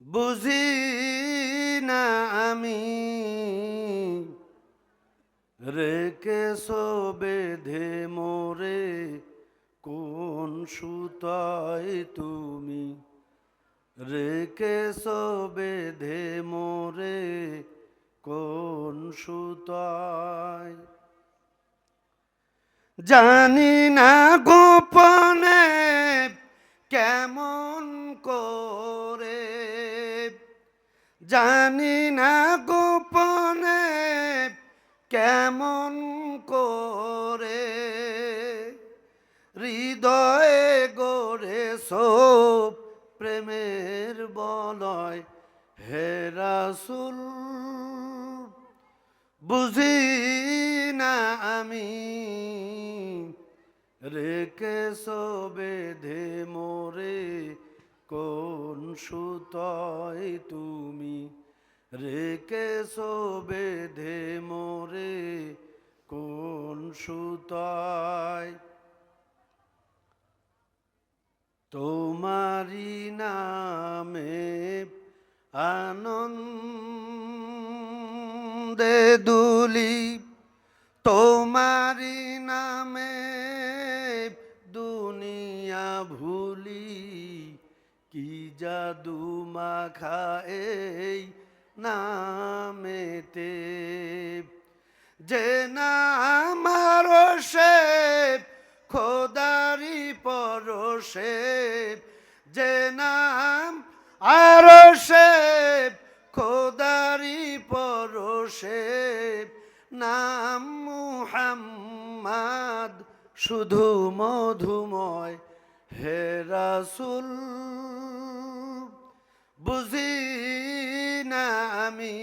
বুঝি না আমি রেখেছো বেঁধে মোরে কোন সুতায় তুমি রেখেছো বেঁধে মোরে কোন সুতায় জানি না গোপনে কেমন করে জানি না গোপনে কেমন করে হৃদয়ে গড়ে সব প্রেমের বলয় হে রাসূল বুঝি না আমি রেখেছো বেঁধে মোরে কোন সুতায় তুমি রেখেছো বেঁধে মোরে কোন সুতায় তোমারি নামে আনন্দে দুলি তোমারি নামে দুনিয়া ভুলি কি জাদু মাখা এই নামেতে যে নাম আরশে খোদারি পরশে যে নাম আরশে খোদারি পরশে নাম মুহাম্মদ শুধু মধুময় হে রাসূল বুঝি না আমি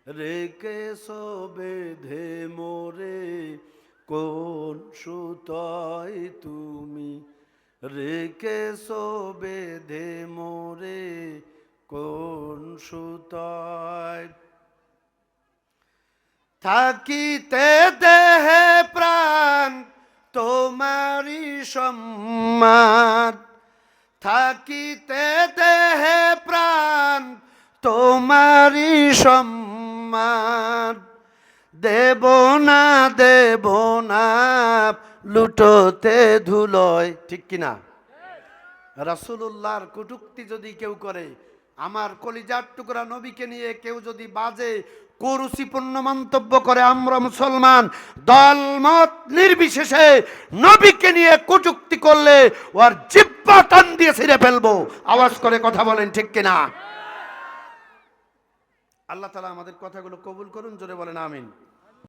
রেখেছো বেঁধে মোরে কোন সুতায় তুমি রেখেছো বেঁধে মোরে কোন সুতায় থাকিতে দেহে প্রাণ তোমারি সম্মান থাকিতে দেহে প্রাণ তোমারি সম্মান দেব না লুটোতে ধুলোয় ঠিক কিনা রাসূলুল্লাহর কটূক্তি যদি কেউ করে আমার কলিজার টুকরা নবীকে নিয়ে কেউ যদি বাজে কুরুচিপূর্ণ মন্তব্য করে আমরা মুসলমান দলমত নির্বিশেষে নবীকে নিয়ে কটূক্তি করলে ওর জিহ্বা টান দিয়ে ছিঁড়ে ফেলবো আওয়াজ করে কথা বলেন ঠিক কিনা আল্লাহ তাআলা আমাদের কথাগুলো কবুল করুন জোরে বলেন আমিন